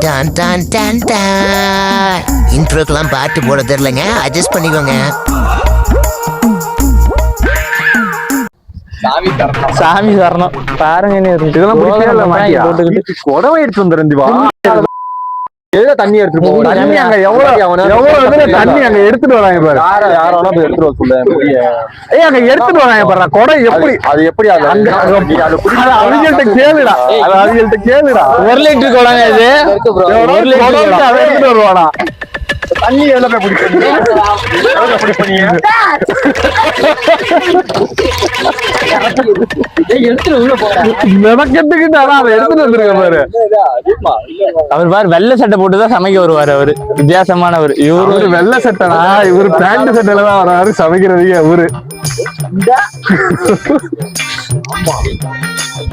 Don டான் டான் டான். இன்ட்ரோக்கெல்லாம் பாட்டு போட தெரியலங்க, அட்ஜஸ்ட் பண்ணிக்கோங்க. சாமி சரணம் பாருங்க. இதெல்லாம் போட்டுக்கிட்டு உடவை எடுத்து வந்துருந்துவா தண்ணி எடுத்துட்டு போவோம். தண்ணி அங்க எவ்வளவு தண்ணி அங்க எடுத்துட்டு வராங்க பாரு. யாரோட போய் எடுத்துட்டு வர சொல்ல. அங்க எடுத்துட்டு வராங்க பாரு. குடை எப்படி அது எப்படி அவங்கள்ட்ட கேளுடா. அது அவங்கள்ட்ட கேளுடா. 1 லிட்டர் குடங்க இது. 1 லிட்டர் அதை எடுத்துட்டு வருவானா? தண்ணி எல்லாம் போய் பிடிப்பீங்க. அவர் பாரு வெள்ளை சட்டை போட்டுதான் சமைக்க வருவாரு. அவரு வித்தியாசமானவர். இவரு வெள்ளை சட்டைனா இவரு பேண்ட் சட்டையில தான் வர்றாரு சமைக்கிறதுக்கு. அவரு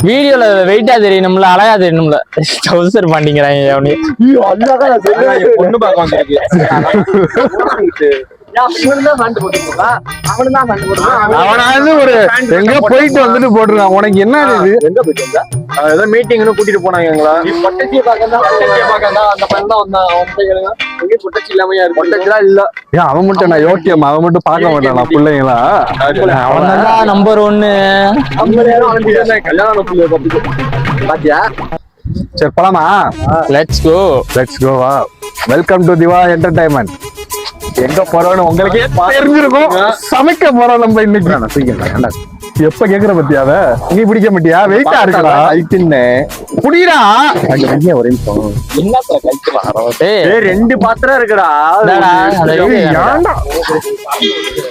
வீடியோல வெயிட்டா தெரியணும்ல, அழகா தெரியணும்ல. டவுசர் பண்ணிக்கிறாங்க அவனே. பொண்ணு பார்க்க வந்திருக்கு. அவனாவது ஒரு எங்க போயிட்டு வந்துட்டு போட்டுருக்கான். உனக்கு என்ன இது? எங்க போயிட்டு வந்தா? ஏதோ மீட்டிங்னு கூட்டிட்டு போனாங்க எங்களா. அவன் மட்டும் நான் யோக்கியம், அவன் மட்டும் பார்க்க மாட்டானா பிள்ளைங்களா? அவன் நம்பர் 1. பாத்தியா? சரி போலாமா? Let's go. வா. Welcome to Diva Entertainment. எங்க போறோம்னு உங்களுக்கே தெரிஞ்சிருக்கும். சமைக்க போறோம் நம்ம இன்னைக்கு. எப்ப கேக்குற பத்தியாவ நீ பிடிக்க மாட்டியா? வெயிட்டா இருக்கா? ஐட்டின்னு புடிடா. ஒரே நிமிஷம். 2 பாத்திரம் இருக்குடா.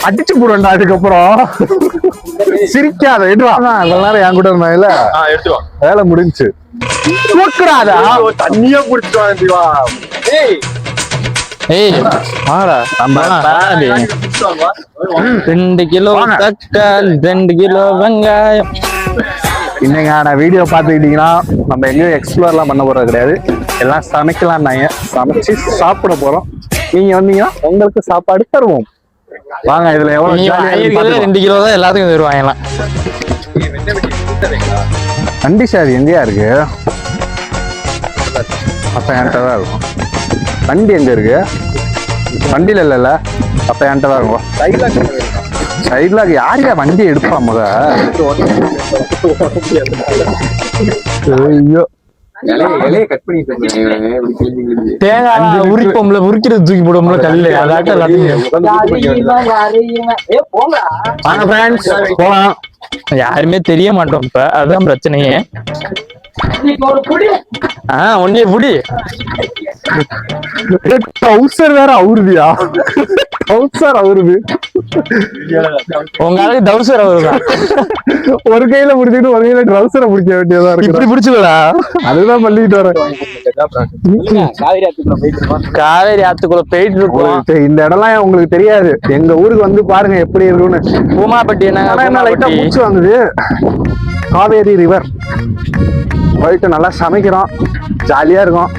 அடிச்சு போடுவேன்டா. அதுக்கப்புறம் சிரிக்காத. இவ்வளவு நேரம் என் கூட இருந்தாங்கல்ல, வேலை முடிஞ்சு. தண்ணியா குடிச்சிட்டு வா. ஏய் வாடா. 2 கிலோ தக்காளி, 2 கிலோ வெங்காயம். இன்னைக்கான வீடியோ பார்த்துக்கிட்டீங்கன்னா நம்ம எங்கேயும் எக்ஸ்ப்ளோர்லாம் பண்ண போறது கிடையாது. எல்லாம் சமைக்கலாம். நாங்க சமைச்சு சாப்பிட போறோம். நீங்க வந்தீங்கன்னா உங்களுக்கு சாப்பாடு தருவோம். வாங்க. இதுல எவ்வளவு? 2 கிலோ தான் எல்லாத்துக்கும் தருவாங்கலாம். வண்டி சார் எங்கேயா இருக்கு? அப்ப என்கிட்ட தான் இருக்கும். வண்டி எங்க இருக்கு? வண்டியில இல்ல. அப்ப என்கிட்ட தான் இருக்கும். சைட்ல யாருக்கா வண்டி எடுப்பா மக? ஐயோ தேங்காய் உரிப்போம்ல, உரிக்கிறது தூக்கி போடுவோம்ல கல்லு. அதாட்டம் போலாம். யாருமே தெரிய மாட்டோம். இப்ப அதுதான் பிரச்சனையே. ஒன்னே புடி. டவுசர் வேற அவருதியா? டவுசர் அவருது. உங்க ஆளுக்கு டவுசர் அவருதான். ஒரு கையில முடிச்சுட்டு ஒரு கையில ட்ரவுசரை பிடிக்க வேண்டியதா இருக்கு. இப்படி பிடிச்சுக்கடா. அதுதான் பண்ணிட்டு வரேன். காவேரி ஆத்துக்குள்ள போயிட்டு இருக்கோம். இந்த இடம்லாம் உங்களுக்கு தெரியாது. எங்க ஊருக்கு வந்து பாருங்க எப்படி இருக்குன்னு. பூமாப்பட்டி என்ன லைட்டா மூச்சு வாங்குது. காவேரி ரிவர் போயிட்டு நல்லா சமைக்கிறோம். ஜாலியா இருக்கும்.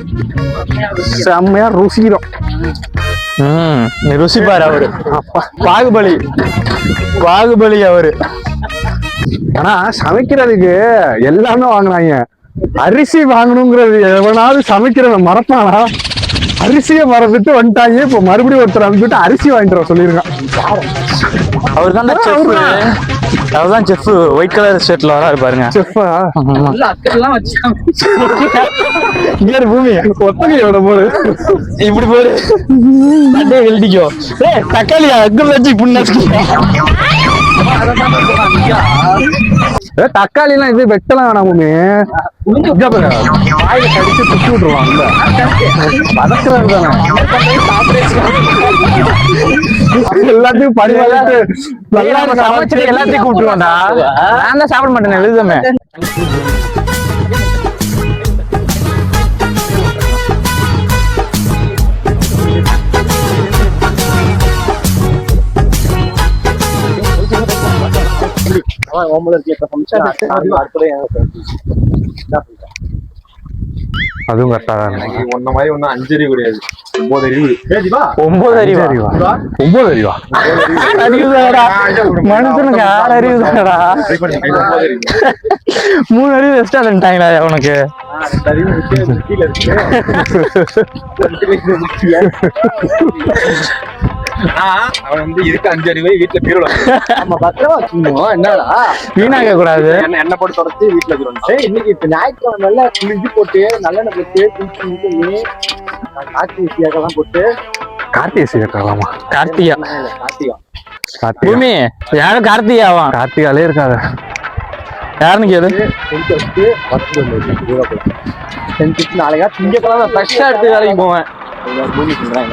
செம்மையா ருசிக்கிறோம். ருசி பாரு. அவரு பாகுபலி அவரு. ஆனா சமைக்கிறதுக்கு எல்லாமே வாங்கினாங்க. அரிசி வாங்கணுங்கிறது எவனாவது சமைக்கிறத மறப்பானா? அரிசியை மறந்துட்டு வந்துட்டாங்க. இப்ப மறுபடியும் ஒருத்தர் அனுப்பிட்டு அரிசி வாங்கிட்டு வர சொல்லிருக்கான். அவர் தான் செஃப். ஒயிட் கலர் ஷர்ட்ல வராரு பாருங்க. செஃப்பா? பூமி ஒத்தகையோட போடு. இப்படி போடு. எழுதிக்கோ. தக்காளி அக்கு வச்சு தக்காளி எல்லாம் இது வெட்டலாம் வேணாம் பூமி. வாயில கடிச்சு சுத்தி விட்டுருவாங்க. பதக்கிறது தானே. எல்லாத்தையும் எல்லாத்தையும் கூப்பிட்டுருவாண்டா. நான் தான் சாப்பிட மாட்டேன். எழுதுமே. அதுவும் கரெக்டா தான். ஒன்ன மாதிரி ஒன்னும் அஞ்சரி கிடையாது. 9 அறிவு. 9 அறிவா? 9 அறிவா? அறிவுதாடா மனுஷனுக்கு 6 அறிவுதாடா. 3 அறிவு எக்ஸ்ட்ரா தந்துட்டாங்களா உனக்கு? அவன் வந்து இருக்க 5 அறிவை வீட்டுல பீரோல என்னடா வீணாக்க கூடாது. என்ன போட்டு தொடச்சு வீட்டுல இருக்கிறோம். இன்னைக்கு இப்ப ஞாயிற்றுக்கிழமை நல்லா குளிஞ்சு போட்டு நல்லெண்ணெய் போட்டு குளிச்சு கார்த்திகை சீக்காலாம் போட்டு கார்த்திகை சீக்காலாமா? கார்த்திகா கார்த்திகா பூமி யாரும் கார்த்திகாவா? கார்த்திகாலே இருக்காது. யாருன்னு கேளு. நாளைக்கா திங்கக்கிழமை ஃப்ரெஷ்ஷா எடுத்து வேலைக்கு போவேன்.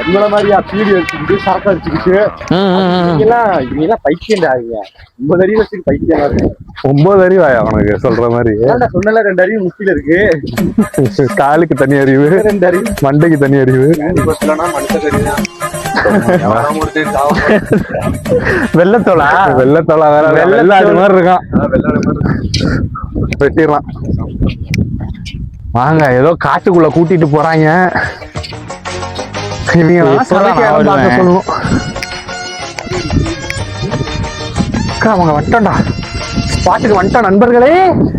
உங்களை மாதிரியா பீடி வச்சுக்கிட்டு சரக்கு வச்சுக்கிட்டு இவங்கெல்லாம் பைத்தியம் ஆகுங்க. 9 அறிவு வச்சுக்கு பைத்தியம் ஆகுங்க. 9 அறிவாயா உனக்கு சொல்ற மாதிரி? சொன்னல 2 அறிவு முக்கில இருக்கு. காலுக்கு தனி அறிவு, 2 அறிவு மண்டைக்கு தனி அறிவு. வெள்ளத்தோளா? வெள்ளத்தோளா வேற வெள்ளாடு மாதிரி இருக்கான். வெட்டிடலாம் வாங்க. ஏதோ காட்டுக்குள்ள கூட்டிட்டு போறாங்க. சொல்லணும் அவங்க வந்துட்டா ஸ்பாட்டுக்கு வந்துட்டோம் நண்பர்களே.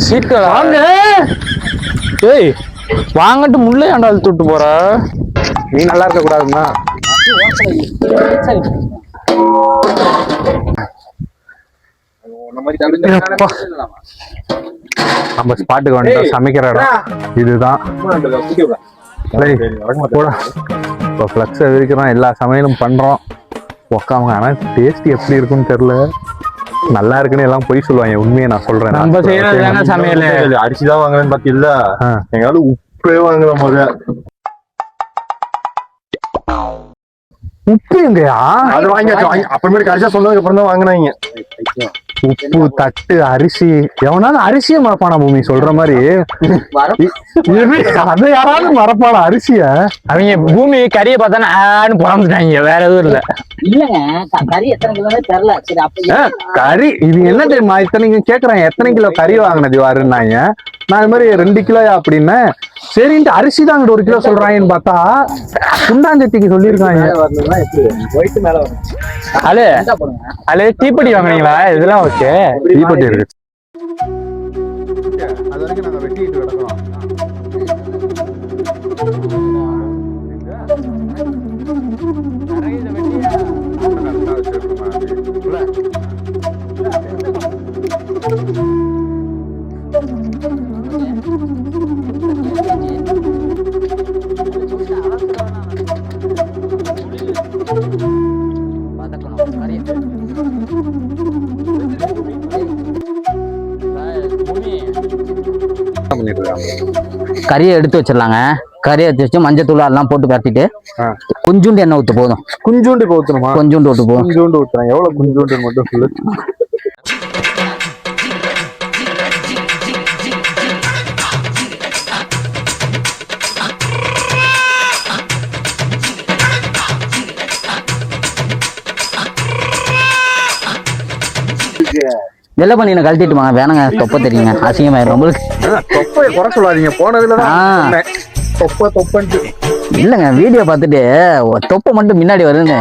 சீட்டு வாங்க. ஏய் வாங்கட்டு முள்ளே ஆண்டா தொட்டு போற. நீ நல்லா இருக்க கூடாதுன்னா நம்ம ஸ்பாட்டுக்கு வந்துட்டோம். சமைக்கிற இடம் இதுதான். இப்போ ஃப்ளக்ஸை விரிக்கிறோம், எல்லா சமையலும் பண்றோம் உக்காமங்க. ஆனா டேஸ்ட் எப்படி இருக்குன்னு தெரியல. நல்லா இருக்குன்னு எல்லாம் பொய் சொல்லுவாங்க. உண்மையை நான் சொல்றேன். நம்ம செய்யறது சமையல். அரிசி தான் வாங்குறேன்னு பாத்தீங்களா? எங்காவது உப்பே வாங்குற முத. உப்பு எங்கயா? அது வாங்கியாச்சு. அப்புறமேட்டு கடைசியா சொன்னதுக்கு அப்புறம் தான் வாங்கினாங்க. உப்பு தட்டு அரிசி. எவனாலும் அரிசியை மறப்பானா பூமி? சொல்ற மாதிரி அதை யாராவது மறப்பானா அரிசிய? அவங்க பூமி கறியை பார்த்தானு பிறந்துட்டாங்க. வேற எதுவும் இல்ல. இல்லங்க கறி எத்தனை கிலோ தெரியல. சரி அப்ப கறி இது என்ன தெரியுமா? இத்தனைக்கு கேக்குறாங்க எத்தனை கிலோ கறி வாங்கினது வாருன்னாங்க. நான் இது மாதிரி 2 கிலோயா அப்படின்னு. சரின்ட்டு அரிசி தான் அங்கிட்ட 1 கிலோ சொல்றாங்கன்னு பார்த்தா குண்டாஞ்சத்திக்கு சொல்லியிருக்காங்க. அது தீப்பெட்டி வாங்கினீங்களா? இதெல்லாம் ஓகே. தீப்பெட்டி இருக்கு. அது வரைக்கும் நாங்க வெட்டிட்டு கிடக்கிறோம். கறியை எடுத்து வச்சிடலாங்க. கறியை எடுத்து வச்சு மஞ்சத்தூள் எல்லாம் போட்டு பரட்டிட்டு கொஞ்சோண்டு எண்ணெய் ஊத்து போதும். குஞ்சோண்டு ஊத்தணுமா? கொஞ்சோண்டு ஊத்து போதும். குஞ்சோண்டு ஊத்துறேன். எவ்வளவு குஞ்சோண்டு மட்டும் சொல்லு. வெள்ளை பண்ணின கழட்டிட்டு வாங்க. வேணாங்க தொப்பை தெரியுங்க, அசிங்கமாயிரும் நம்மளுக்கு. தொப்பையை குறை சொல்லாதீங்க. போனதுல தொப்பன்ட்டு இல்லங்க வீடியோ பார்த்துட்டு தொப்பை மட்டும் முன்னாடி வருதுன்னு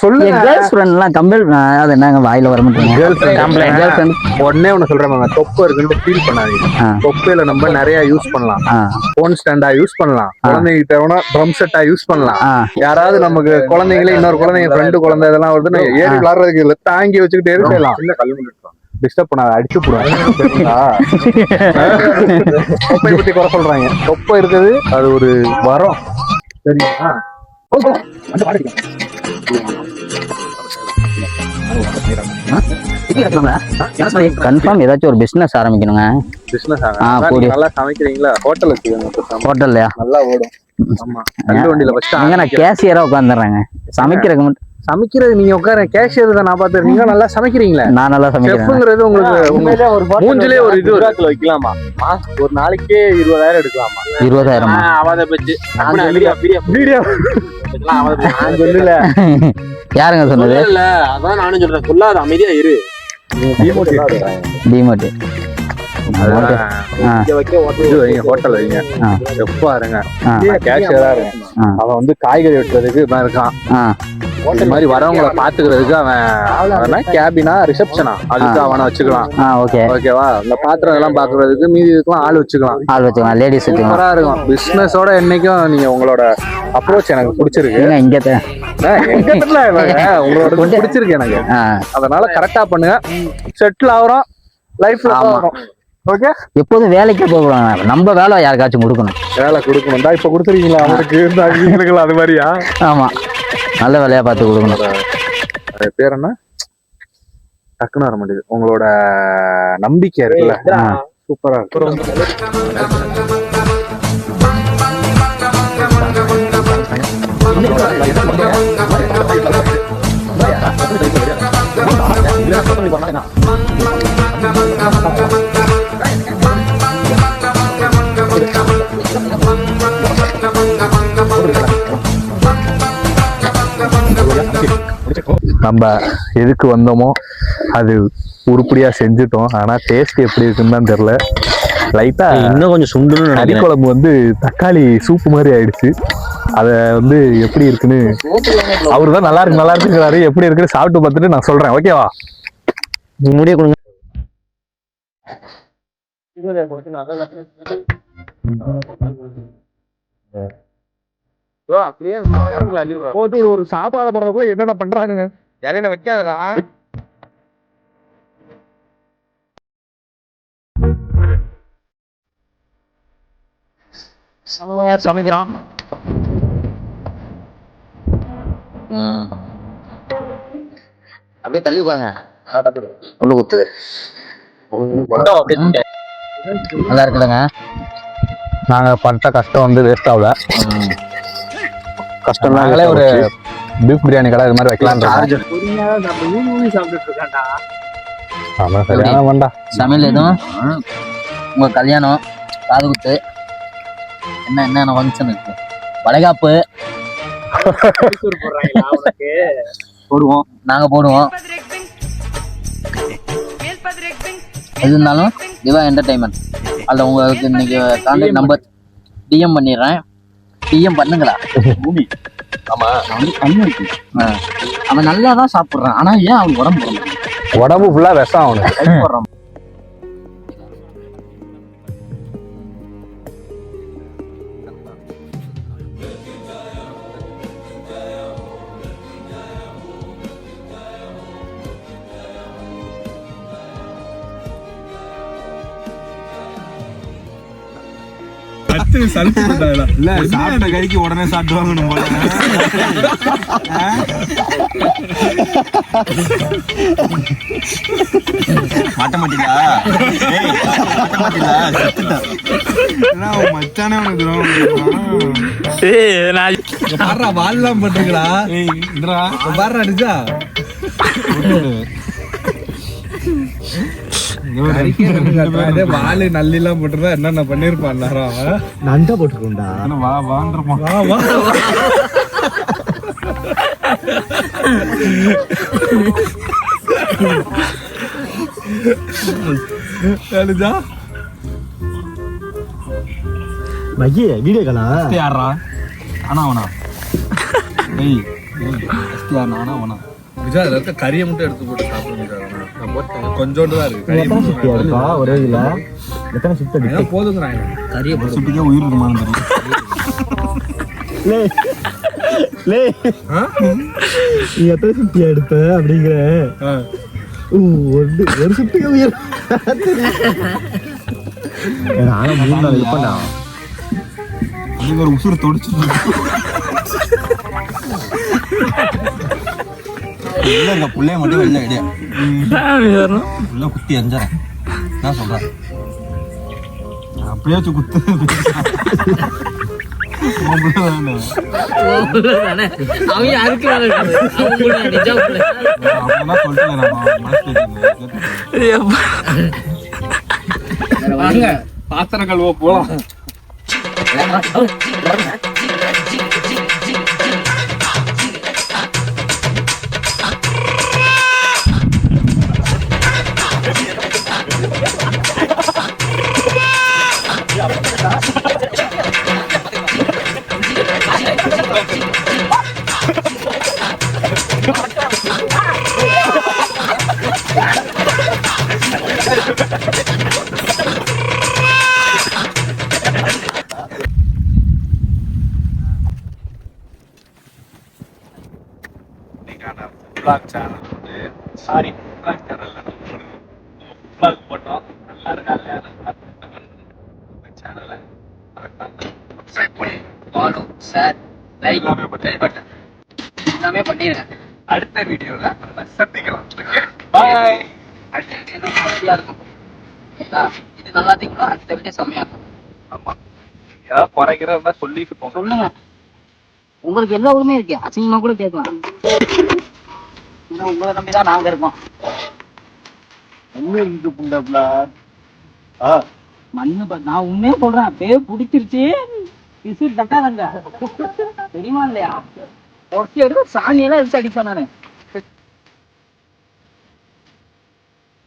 சொல்லுங்க. கேர்ள்ஸ் ஃப்ரெண்ட் எல்லாம் கம்பெனி அது என்னங்க வாயில வர மாட்டேங்க. உடனே ஒண்ணு சொல்றேன், தொப்பை இருக்குன்னு ஃபீல் பண்ணாதீங்க. தொப்பையில நம்ம நிறைய யூஸ் பண்ணலாம். போன் ஸ்டாண்டா யூஸ் பண்ணலாம். குழந்தைகிட்ட ட்ரம் செட்டா யூஸ் பண்ணலாம். யாராவது நமக்கு குழந்தைங்களே இன்னொரு குழந்தைங்க ஃப்ரெண்டு குழந்தை இதெல்லாம் வருதுன்னு ஏறி விளாடுறதுக்கு இல்லை, தாங்கி வச்சுக்கிட்டு இருக்கலாம். டிஸ்டர்ப் பண்ணாத, அடிச்சு போடுவாங்க. தொப்பை பத்தி குறை சொல்றாங்க. தொப்பை இருக்குது அது ஒரு வரம். சரிங்களா? கன்ஃபார்ம் ஏதாச்சும் ஒரு பிசினஸ் ஆரம்பிக்கணுங்க. பிசினஸ் நல்லா சமைக்கிறீங்களா? ஹோட்டல் வச்சுக்கோங்க. ஹோட்டல்லையா நல்லா ஓடும். ஆமா, வண்டியில ஃபர்ஸ்ட் நான் கேஷியரா உட்காந்துறேங்க. சமைக்கிறதுக்கு மட்டும் சமைக்கிறது நீங்க உட்கார கேஷியர் தான் நான் பாத்து. நீங்க நல்லா சமைக்கிறீங்களா? நான் நல்லா சமைக்கிறேன். செஃப்ங்கிறது உங்களுக்கு ஒரு மூஞ்சிலே ஒரு இது வைக்கலாமா? ஒரு நாளைக்கு 20,000 எடுக்கலாமா? 20,000 அவத பத்தி சொல்லல. யாருங்க சொன்னது? இல்ல அதான் நானும் சொல்றேன். சொல்லாத, அமைதியா இரு. டிமோட் இது வைங்க, ஹோட்டல் வைங்க, எப்பா இருங்க, கேஷியரா இருக்கும். அவன் வந்து காய்கறி வெட்டுறதுக்கு இவன் இருக்கான். இது மாதிரி வரவங்களை பாத்துக்கிறதுக்கு அவன் கேபினா ரிசப்ஷனா அதுக்கு அவனை வச்சுக்கலாம். ஓகேவா? இந்த பாத்திரம் எல்லாம் பாக்குறதுக்கு மீதி இதுக்கெல்லாம் ஆள் வச்சுக்கலாம். லேடிஸ் சூப்பரா இருக்கும். பிசினஸோட என்னைக்கும் நீங்க உங்களோட அப்ரோச் எனக்கு பிடிச்சிருக்கு. உங்களோட பிடிச்சிருக்கு எனக்கு. அதனால கரெக்டா பண்ணுங்க, செட்டில் ஆகுறோம், லைஃப்ல ஆகும். ஓகே, எப்போதும் வேலைக்கு போகலாம். நம்ம வேலை யாருக்காச்சும் கொடுக்கணும். வேலை கொடுக்கணும் தான் இப்ப கொடுத்துருக்கீங்களா அவருக்கு? அது மாதிரியா? ஆமா, நல்ல வேலையா பார்த்து கொடுக்கணும். பேர் என்ன? டக்குன்னு வர மாட்டேங்குது. உங்களோட நம்பிக்கை இருக்குல்ல, சூப்பரா இருக்கு. நம்ம எதுக்கு வந்தோமோ அது உருப்படியா செஞ்சுட்டோம். ஆனா டேஸ்ட் எப்படி இருக்குன்னு தான் தெரியல. லைட்டா இன்னும் கொஞ்சம் சுண்டுன்னு கறி குழம்பு வந்து தக்காளி சூப்பு மாதிரி ஆயிடுச்சு. அத வந்து எப்படி இருக்குன்னு அவரு தான் நல்லா இருக்குங்கிறாரு. எப்படி இருக்குன்னு சாப்பிட்டு பார்த்துட்டு நான் சொல்றேன். ஓகேவா? முடிய கொடுங்க. ஒரு சாப்பாடு போடுறதுக்குள்ள என்னென்ன பண்றாங்க இலையில வைக்காதா? சமைக்கிறான். அப்படியே தள்ளி பாருங்க. உள்ள குத்துது. நல்லா இருக்குதுங்க. நாங்க பண்ற கஷ்டம் வந்து வேஸ்ட் ஆகல. கஷ்டம் நாங்களே ஒரு பீஃப் பிரியாணி கடை இது மாதிரி வைக்கலாம். சமையல் எதுவும் உங்க கல்யாணம், காது குத்து, என்னென்ன ஃபங்க்ஷன் இருக்கு, வளைகாப்பு போடுவோம். நாங்க போடுவோம். எது இருந்தாலும் திவா என்டர்டைன்மெண்ட். அதில் உங்களுக்கு இன்னைக்கு கான்டாக்ட் நம்பர் டிஎம் பண்ணிடுறேன். டிஎம் பண்ணுங்களா? ஆமா, அவனுக்கு கண்ணு இருக்கு. அவன் நல்லா தான் சாப்பிட்றான். ஆனா ஏன் அவன் உடம்பு ஃபுல்லா விஷம் அவனுக்கு போடுறான். சாப்பிட்ட கறிக்கு உடனே சாப்பிடுவாங்க. மாட்ட மாட்டீங்களா? மச்சானே வால்லாம் போட்டுருக்கா பாடுறா அடிச்சா வாழை நல்லெல்லாம் போட்டுருந்தா என்னென்ன பண்ணிருப்பான். நண்டா போட்டுருக்கா? வா வான்றமா வா வா. மகி வீடியோ காலா யாரா? ஆனா அவனா ஆனா அவனா கறியை மட்டும் எடுத்து போட்டு சாப்பிட கொஞ்சோண்டு தான் இருக்கு. ஒரே இல்ல எத்தனை சுத்த போதுங்கிறாங்க. கறியை சுட்டிக்கே உயிர் இருக்குமான்னு நீ எத்தனை சுத்தியா எடுத்த அப்படிங்கிற ஒரு சுட்டிக்கே உயிர். ஆனா 3 நாள் இருப்பா ஒரு உசுறு தொடிச்சு புள்ளைய மட்டும் வெளில இடையா உள்ள குத்தி எரிஞ்சாரன். நான் சொல்றேன் அப்படியாச்சும் குத்து. பாத்திரம் கழுவ போலாம். எல்லாமே பண்ணிருங்க. அடுத்த வீடியோல சந்திக்கலாம். பாய். இது நல்லா இருக்கீங்களா? அடுத்த வீடியோ செம்மையா இருக்கும். ஆமா, ஏதாவது குறைக்கிறதா சொல்லிட்டு போங்க. சொல்லுங்க, உங்களுக்கு எல்லா உரிமையும் இருக்கு, அசிங்கமா கூட கேட்கலாம். உங்களை நம்பிதான் நாங்க இருக்கோம். மண்ணு நான் உண்மையே சொல்றேன், அப்படியே பிடிச்சிருச்சு. தட்டாதங்க தெரியுமா இல்லையா? ஒருத்தி எடுத்து சாணியெல்லாம் எடுத்து அடிப்பேன் நானு.